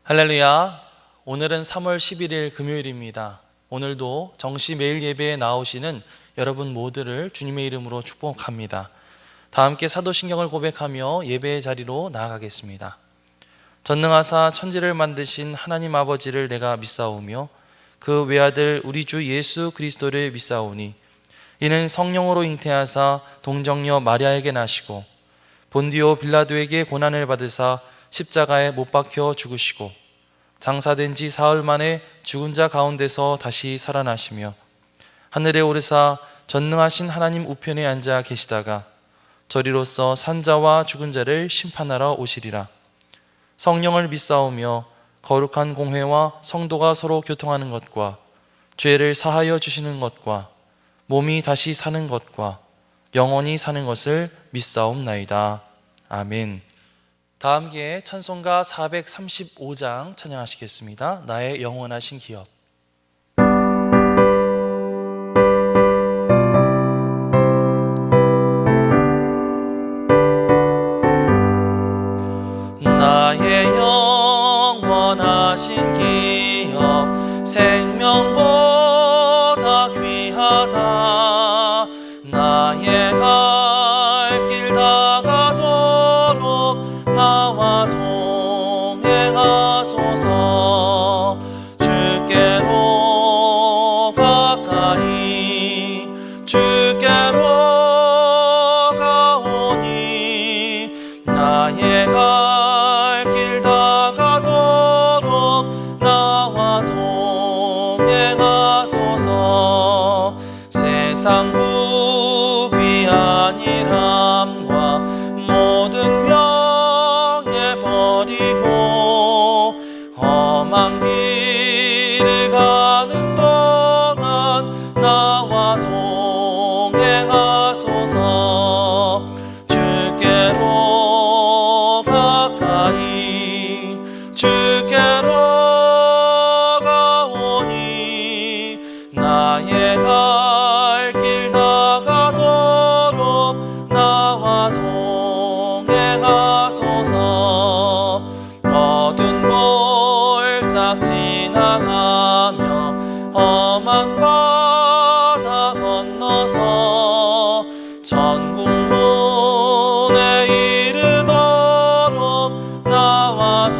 할렐루야. 오늘은 3월 11일 금요일입니다. 오늘도 정시 매일 예배에 나오시는 여러분 모두를 주님의 이름으로 축복합니다. 다 함께 사도신경을 고백하며 예배의 자리로 나아가겠습니다. 전능하사 천지를 만드신 하나님 아버지를 내가 믿사오며 그 외아들 우리 주 예수 그리스도를 믿사오니 이는 성령으로 잉태하사 동정녀 마리아에게 나시고 본디오 빌라도에게 고난을 받으사 십자가에 못 박혀 죽으시고 장사된 지 사흘 만에 죽은 자 가운데서 다시 살아나시며 하늘에 오르사 전능하신 하나님 우편에 앉아 계시다가 저리로서 산자와 죽은 자를 심판하러 오시리라. 성령을 믿사오며 거룩한 공회와 성도가 서로 교통하는 것과 죄를 사하여 주시는 것과 몸이 다시 사는 것과 영원히 사는 것을 믿사옵나이다. 아멘. 다 함께 찬송가 435장 찬양하시겠습니다. 나의 영원하신 기업. 나의 영원하신 기업 생명보다 귀하다. 나의 갈 길 다가도록 나와 동행하소서. 주께로 가까이 주께로 가오니 나의 갈 길 다가도록 나와 동행하소서. 세상 부귀한 일함과 모든 명예 버리고 험한 길을 가는 동안 나와 동행하소서. 주께로 가까이 주께로 가오니 나의 갈 길 다가도록 나와 동행하소서. 어두운 골짝 지나가며 험한 바다 건너서 천국문에 이르도록 나와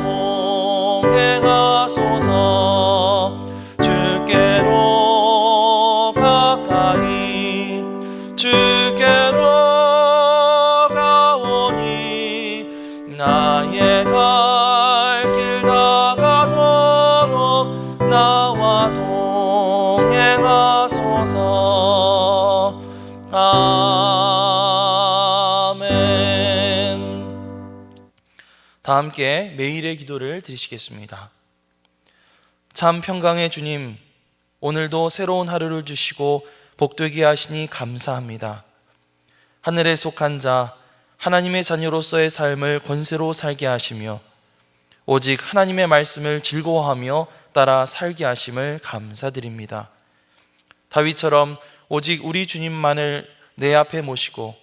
동행하소서. 주께로 가까이 주께로 가오니 나의 갈 길 다가도록 나와 동행하소서. 아멘. 다 함께 매일의 기도를 드리시겠습니다. 참 평강의 주님, 오늘도 새로운 하루를 주시고 복되게 하시니 감사합니다. 하늘에 속한 자, 하나님의 자녀로서의 삶을 권세로 살게 하시며 오직 하나님의 말씀을 즐거워하며 따라 살게 하심을 감사드립니다. 다윗처럼 오직 우리 주님만을 내 앞에 모시고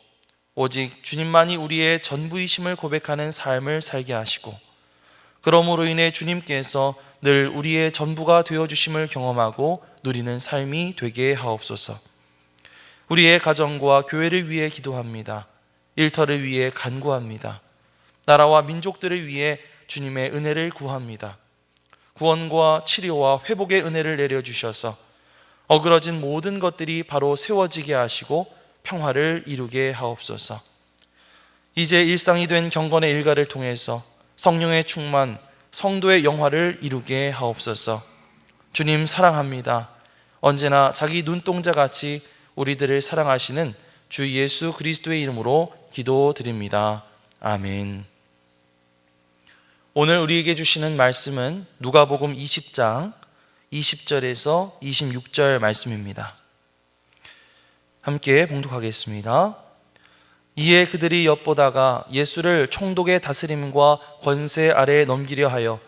오직 주님만이 우리의 전부이심을 고백하는 삶을 살게 하시고 그러므로 인해 주님께서 늘 우리의 전부가 되어주심을 경험하고 누리는 삶이 되게 하옵소서. 우리의 가정과 교회를 위해 기도합니다. 일터를 위해 간구합니다. 나라와 민족들을 위해 주님의 은혜를 구합니다. 구원과 치료와 회복의 은혜를 내려주셔서 어그러진 모든 것들이 바로 세워지게 하시고 평화를 이루게 하옵소서. 이제 일상이 된 경건의 일가를 통해서 성령의 충만, 성도의 영화를 이루게 하옵소서. 주님 사랑합니다. 언제나 자기 눈동자같이 우리들을 사랑하시는 주 예수 그리스도의 이름으로 기도드립니다. 아멘. 오늘 우리에게 주시는 말씀은 누가복음 20장 20절에서 26절 말씀입니다. 함께 봉독하겠습니다. 이에 그들이 엿보다가 예수를 총독의 다스림과 권세 아래에 넘기려 하여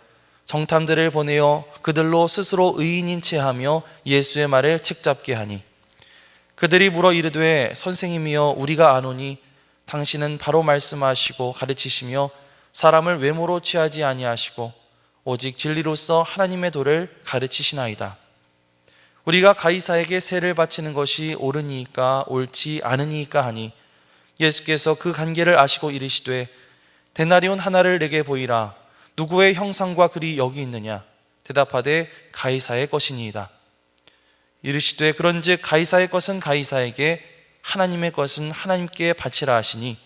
정탐들을 보내어 그들로 스스로 의인인 채 하며 예수의 말을 책잡게 하니 그들이 물어 이르되 선생님이여 우리가 아노니 당신은 바로 말씀하시고 가르치시며 사람을 외모로 취하지 아니하시고 오직 진리로서 하나님의 도를 가르치시나이다. 우리가 가이사에게 세를 바치는 것이 옳으니까 옳지 않으니까 하니 예수께서 그 관계를 아시고 이르시되 데나리온 하나를 내게 보이라. 누구의 형상과 글이 여기 있느냐? 대답하되 가이사의 것이니이다. 이르시되 그런즉 가이사의 것은 가이사에게 하나님의 것은 하나님께 바치라 하시니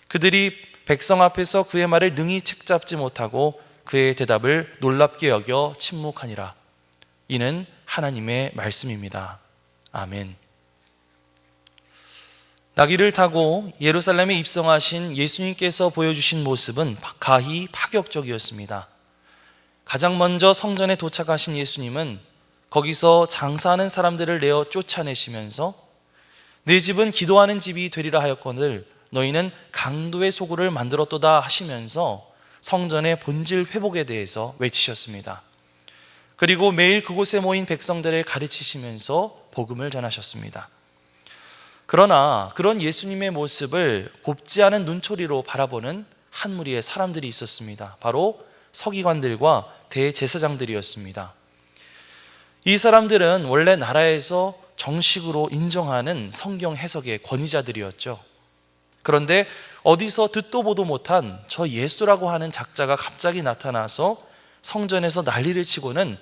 그들이 백성 앞에서 그의 말을 능히 책잡지 못하고 그의 대답을 놀랍게 여겨 침묵하니라. 이는 하나님의 말씀입니다. 아멘. 나귀를 타고 예루살렘에 입성하신 예수님께서 보여주신 모습은 가히 파격적이었습니다. 가장 먼저 성전에 도착하신 예수님은 거기서 장사하는 사람들을 내어 쫓아내시면서 내 집은 기도하는 집이 되리라 하였거늘 너희는 강도의 소굴을 만들었도다 하시면서 성전의 본질 회복에 대해서 외치셨습니다. 그리고 매일 그곳에 모인 백성들을 가르치시면서 복음을 전하셨습니다. 그러나 그런 예수님의 모습을 곱지 않은 눈초리로 바라보는 한 무리의 사람들이 있었습니다. 바로 서기관들과 대제사장들이었습니다. 이 사람들은 원래 나라에서 정식으로 인정하는 성경 해석의 권위자들이었죠. 그런데 어디서 듣도 보도 못한 저 예수라고 하는 작자가 갑자기 나타나서 성전에서 난리를 치고는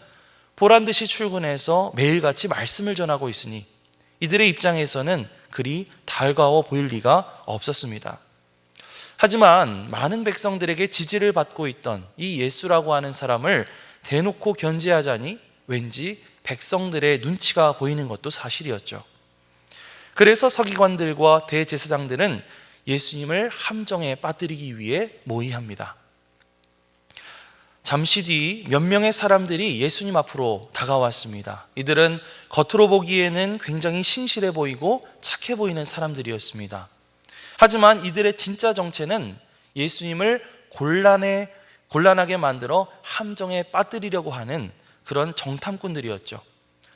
보란듯이 출근해서 매일같이 말씀을 전하고 있으니 이들의 입장에서는 그리 달가워 보일 리가 없었습니다. 하지만 많은 백성들에게 지지를 받고 있던 이 예수라고 하는 사람을 대놓고 견제하자니 왠지 백성들의 눈치가 보이는 것도 사실이었죠. 그래서 서기관들과 대제사장들은 예수님을 함정에 빠뜨리기 위해 모의합니다. 잠시 뒤 몇 명의 사람들이 예수님 앞으로 다가왔습니다. 이들은 겉으로 보기에는 굉장히 신실해 보이고 착해 보이는 사람들이었습니다. 하지만 이들의 진짜 정체는 예수님을 곤란하게 만들어 함정에 빠뜨리려고 하는 그런 정탐꾼들이었죠.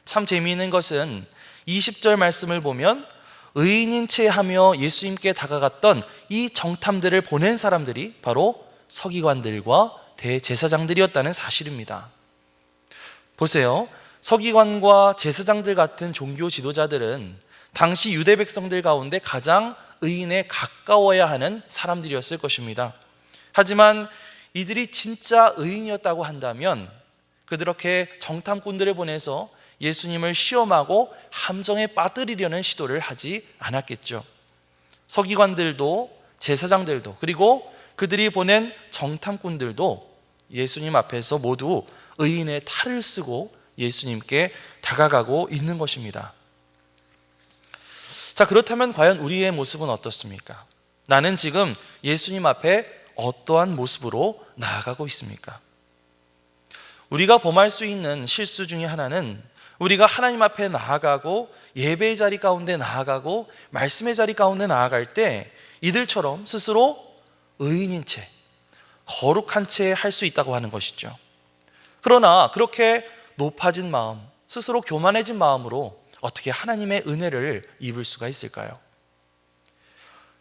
참 재미있는 것은 20절 말씀을 보면 의인인 채 하며 예수님께 다가갔던 이 정탐들을 보낸 사람들이 바로 서기관들과 대제사장들이었다는 사실입니다. 보세요. 서기관과 제사장들 같은 종교 지도자들은 당시 유대 백성들 가운데 가장 의인에 가까워야 하는 사람들이었을 것입니다. 하지만 이들이 진짜 의인이었다고 한다면 그렇게 정탐꾼들을 보내서 예수님을 시험하고 함정에 빠뜨리려는 시도를 하지 않았겠죠. 서기관들도 제사장들도 그리고 그들이 보낸 정탐꾼들도 예수님 앞에서 모두 의인의 탈을 쓰고 예수님께 다가가고 있는 것입니다. 자, 그렇다면 과연 우리의 모습은 어떻습니까? 나는 지금 예수님 앞에 어떠한 모습으로 나아가고 있습니까? 우리가 범할 수 있는 실수 중에 하나는 우리가 하나님 앞에 나아가고 예배의 자리 가운데 나아가고 말씀의 자리 가운데 나아갈 때 이들처럼 스스로 의인인 채 거룩한 채 할 수 있다고 하는 것이죠. 그러나 그렇게 높아진 마음, 스스로 교만해진 마음으로 어떻게 하나님의 은혜를 입을 수가 있을까요?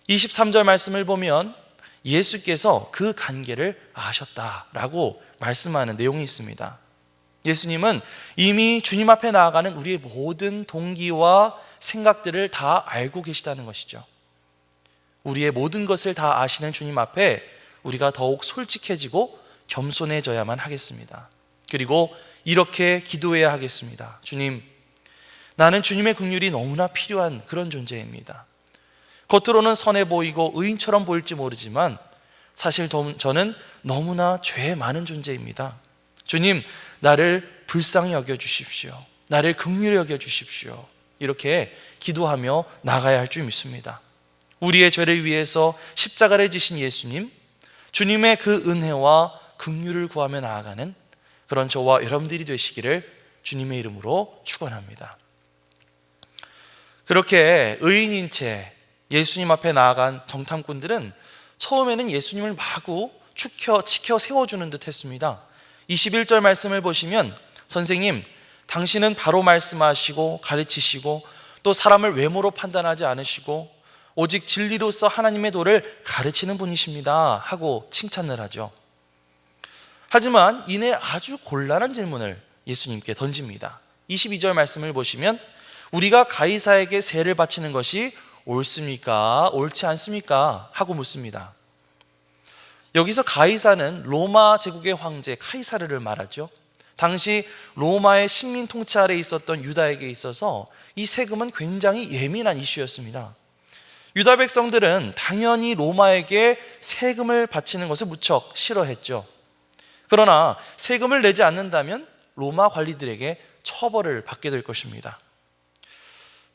23절 말씀을 보면 예수께서 그 관계를 아셨다라고 말씀하는 내용이 있습니다. 예수님은 이미 주님 앞에 나아가는 우리의 모든 동기와 생각들을 다 알고 계시다는 것이죠. 우리의 모든 것을 다 아시는 주님 앞에 우리가 더욱 솔직해지고 겸손해져야만 하겠습니다. 그리고 이렇게 기도해야 하겠습니다. 주님, 나는 주님의 긍휼이 너무나 필요한 그런 존재입니다. 겉으로는 선해 보이고 의인처럼 보일지 모르지만 사실 저는 너무나 죄 많은 존재입니다. 주님, 나를 불쌍히 여겨주십시오. 나를 긍휼히 여겨주십시오. 이렇게 기도하며 나가야 할 줄 믿습니다. 우리의 죄를 위해서 십자가를 지신 예수님, 주님의 그 은혜와 긍휼을 구하며 나아가는 그런 저와 여러분들이 되시기를 주님의 이름으로 축원합니다. 그렇게 의인인 채 예수님 앞에 나아간 정탐꾼들은 처음에는 예수님을 마구 치켜 세워주는 듯 했습니다. 21절 말씀을 보시면 선생님, 당신은 바로 말씀하시고 가르치시고 또 사람을 외모로 판단하지 않으시고 오직 진리로서 하나님의 도를 가르치는 분이십니다 하고 칭찬을 하죠. 하지만 이내 아주 곤란한 질문을 예수님께 던집니다. 22절 말씀을 보시면 우리가 가이사에게 세를 바치는 것이 옳습니까? 옳지 않습니까? 하고 묻습니다. 여기서 가이사는 로마 제국의 황제 카이사르를 말하죠. 당시 로마의 식민 통치 아래 있었던 유다에게 있어서 이 세금은 굉장히 예민한 이슈였습니다. 유다 백성들은 당연히 로마에게 세금을 바치는 것을 무척 싫어했죠. 그러나 세금을 내지 않는다면 로마 관리들에게 처벌을 받게 될 것입니다.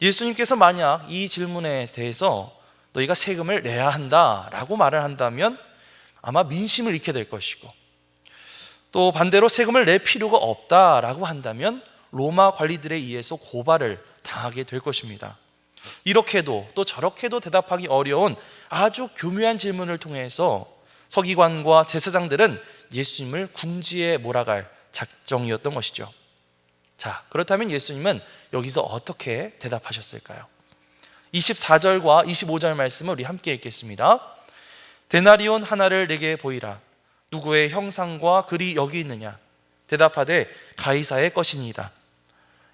예수님께서 만약 이 질문에 대해서 너희가 세금을 내야 한다라고 말을 한다면 아마 민심을 잃게 될 것이고, 또 반대로 세금을 낼 필요가 없다라고 한다면 로마 관리들에 의해서 고발을 당하게 될 것입니다. 이렇게도 또 저렇게도 대답하기 어려운 아주 교묘한 질문을 통해서 서기관과 제사장들은 예수님을 궁지에 몰아갈 작정이었던 것이죠. 자, 그렇다면 예수님은 여기서 어떻게 대답하셨을까요? 24절과 25절 말씀을 우리 함께 읽겠습니다. 데나리온 하나를 내게 보이라. 누구의 형상과 글이 여기 있느냐? 대답하되 가이사의 것이니이다.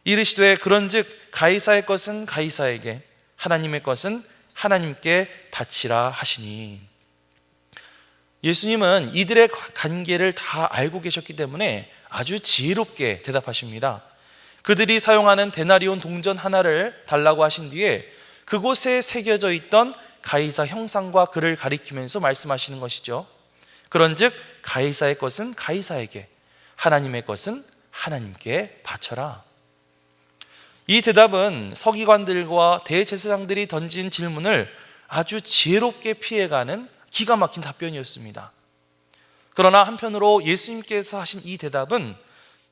이르시되 그런즉 가이사의 것은 가이사에게, 하나님의 것은 하나님께 바치라 하시니. 예수님은 이들의 관계를 다 알고 계셨기 때문에 아주 지혜롭게 대답하십니다. 그들이 사용하는 데나리온 동전 하나를 달라고 하신 뒤에 그곳에 새겨져 있던 가이사 형상과 글을 가리키면서 말씀하시는 것이죠. 그런즉 가이사의 것은 가이사에게, 하나님의 것은 하나님께 바쳐라. 이 대답은 서기관들과 대제사장들이 던진 질문을 아주 지혜롭게 피해가는 기가 막힌 답변이었습니다. 그러나 한편으로 예수님께서 하신 이 대답은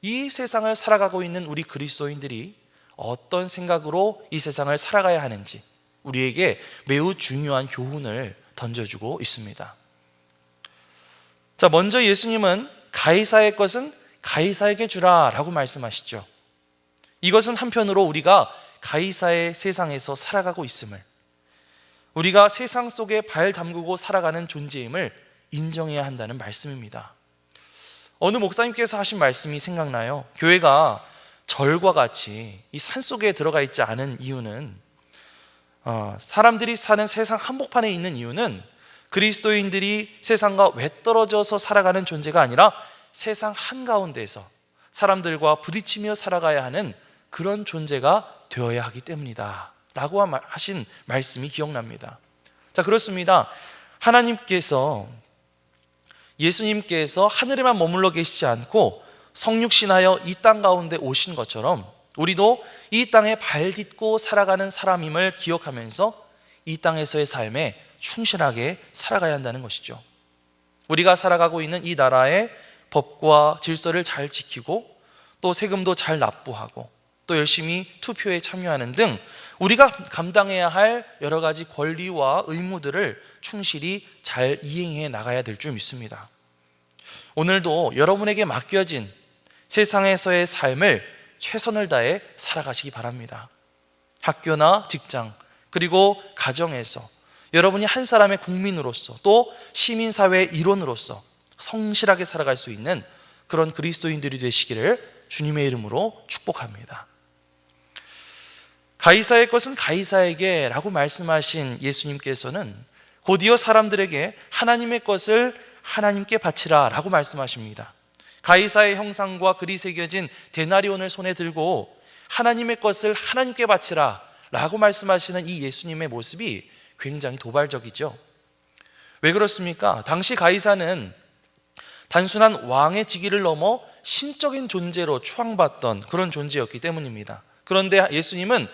이 세상을 살아가고 있는 우리 그리스도인들이 어떤 생각으로 이 세상을 살아가야 하는지 우리에게 매우 중요한 교훈을 던져주고 있습니다. 자, 먼저 예수님은 가이사의 것은 가이사에게 주라 라고 말씀하시죠. 이것은 한편으로 우리가 가이사의 세상에서 살아가고 있음을, 우리가 세상 속에 발 담그고 살아가는 존재임을 인정해야 한다는 말씀입니다. 어느 목사님께서 하신 말씀이 생각나요. 교회가 절과 같이 이 산속에 들어가 있지 않은 이유는, 사람들이 사는 세상 한복판에 있는 이유는 그리스도인들이 세상과 외떨어져서 살아가는 존재가 아니라 세상 한가운데서 사람들과 부딪히며 살아가야 하는 그런 존재가 되어야 하기 때문이다 라고 하신 말씀이 기억납니다. 자, 그렇습니다. 예수님께서 하늘에만 머물러 계시지 않고 성육신하여 이 땅 가운데 오신 것처럼 우리도 이 땅에 발 딛고 살아가는 사람임을 기억하면서 이 땅에서의 삶에 충실하게 살아가야 한다는 것이죠. 우리가 살아가고 있는 이 나라의 법과 질서를 잘 지키고 또 세금도 잘 납부하고 또 열심히 투표에 참여하는 등 우리가 감당해야 할 여러 가지 권리와 의무들을 충실히 잘 이행해 나가야 될 줄 믿습니다. 오늘도 여러분에게 맡겨진 세상에서의 삶을 최선을 다해 살아가시기 바랍니다. 학교나 직장 그리고 가정에서 여러분이 한 사람의 국민으로서 또 시민사회의 일원으로서 성실하게 살아갈 수 있는 그런 그리스도인들이 되시기를 주님의 이름으로 축복합니다. 가이사의 것은 가이사에게 라고 말씀하신 예수님께서는 곧이어 사람들에게 하나님의 것을 하나님께 바치라 라고 말씀하십니다. 가이사의 형상과 글이 새겨진 데나리온을 손에 들고 하나님의 것을 하나님께 바치라 라고 말씀하시는 이 예수님의 모습이 굉장히 도발적이죠. 왜 그렇습니까? 당시 가이사는 단순한 왕의 직위를 넘어 신적인 존재로 추앙받던 그런 존재였기 때문입니다. 그런데 예수님은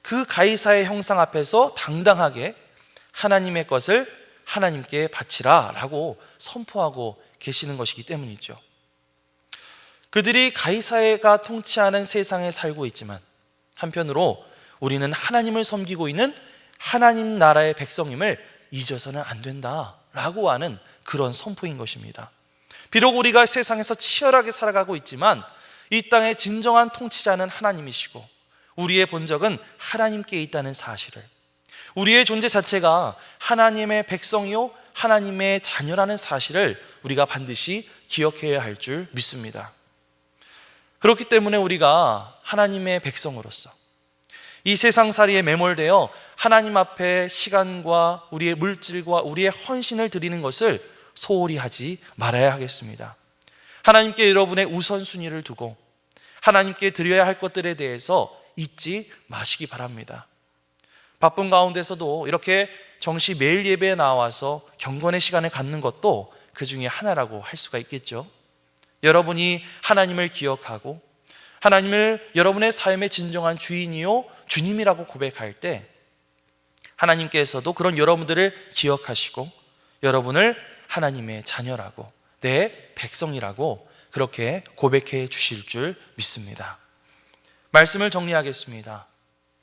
그 가이사의 형상 앞에서 당당하게 하나님의 것을 하나님께 바치라 라고 선포하고 계시는 것이기 때문이죠. 그들이 가이사가 통치하는 세상에 살고 있지만 한편으로 우리는 하나님을 섬기고 있는 하나님 나라의 백성임을 잊어서는 안 된다라고 하는 그런 선포인 것입니다. 비록 우리가 세상에서 치열하게 살아가고 있지만 이 땅의 진정한 통치자는 하나님이시고 우리의 본적은 하나님께 있다는 사실을, 우리의 존재 자체가 하나님의 백성이요 하나님의 자녀라는 사실을 우리가 반드시 기억해야 할 줄 믿습니다. 그렇기 때문에 우리가 하나님의 백성으로서 이 세상살이에 매몰되어 하나님 앞에 시간과 우리의 물질과 우리의 헌신을 드리는 것을 소홀히 하지 말아야 하겠습니다. 하나님께 여러분의 우선순위를 두고 하나님께 드려야 할 것들에 대해서 잊지 마시기 바랍니다. 바쁜 가운데서도 이렇게 정시 매일 예배에 나와서 경건의 시간을 갖는 것도 그 중에 하나라고 할 수가 있겠죠. 여러분이 하나님을 기억하고 하나님을 여러분의 삶의 진정한 주인이요 주님이라고 고백할 때 하나님께서도 그런 여러분들을 기억하시고 여러분을 하나님의 자녀라고, 내 백성이라고 그렇게 고백해 주실 줄 믿습니다. 말씀을 정리하겠습니다.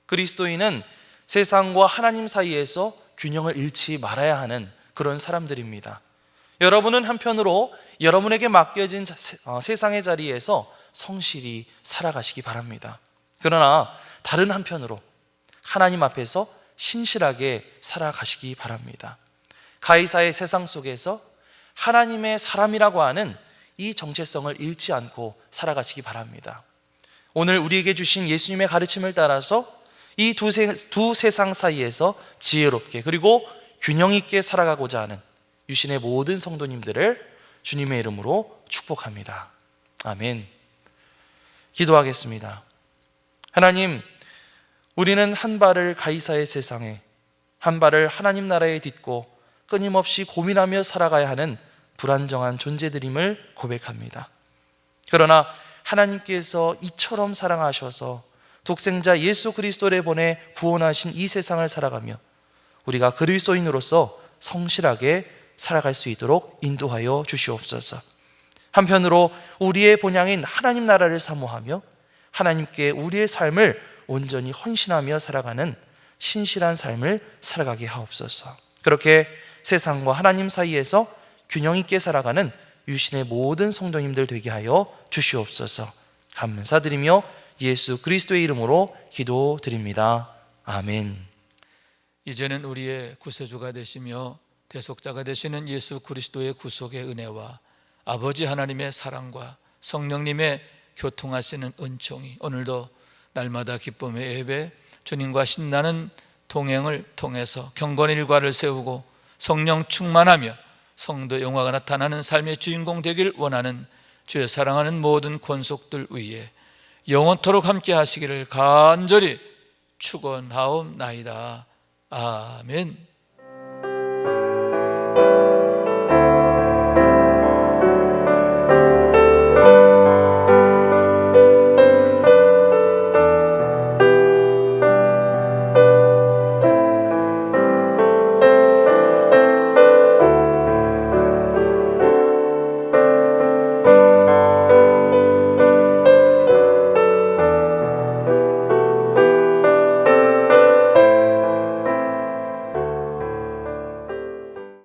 그리스도인은 세상과 하나님 사이에서 균형을 잃지 말아야 하는 그런 사람들입니다. 여러분은 한편으로 여러분에게 맡겨진 세상의 자리에서 성실히 살아가시기 바랍니다. 그러나 다른 한편으로 하나님 앞에서 신실하게 살아가시기 바랍니다. 가이사의 세상 속에서 하나님의 사람이라고 하는 이 정체성을 잃지 않고 살아가시기 바랍니다. 오늘 우리에게 주신 예수님의 가르침을 따라서 이 두 세상 사이에서 지혜롭게 그리고 균형 있게 살아가고자 하는 유신의 모든 성도님들을 주님의 이름으로 축복합니다. 아멘. 기도하겠습니다. 하나님, 우리는 한 발을 가이사의 세상에, 한 발을 하나님 나라에 딛고 끊임없이 고민하며 살아가야 하는 불안정한 존재들임을 고백합니다. 그러나 하나님께서 이처럼 사랑하셔서 독생자 예수 그리스도를 보내 구원하신 이 세상을 살아가며 우리가 그리스도인으로서 성실하게 살아갈 수 있도록 인도하여 주시옵소서. 한편으로 우리의 본향인 하나님 나라를 사모하며 하나님께 우리의 삶을 온전히 헌신하며 살아가는 신실한 삶을 살아가게 하옵소서. 그렇게 세상과 하나님 사이에서 균형 있게 살아가는 유신의 모든 성도님들 되게 하여 주시옵소서. 감사드리며 예수 그리스도의 이름으로 기도드립니다. 아멘. 이제는 우리의 구세주가 되시며 대속자가 되시는 예수 그리스도의 구속의 은혜와 아버지 하나님의 사랑과 성령님의 교통하시는 은총이 오늘도 날마다 기쁨의 예배, 주님과 신나는 동행을 통해서 경건의 일과를 세우고 성령 충만하며 성도 영화가 나타나는 삶의 주인공 되길 원하는 주의 사랑하는 모든 권속들 위에 영원토록 함께 하시기를 간절히 축원하옵나이다. 아멘.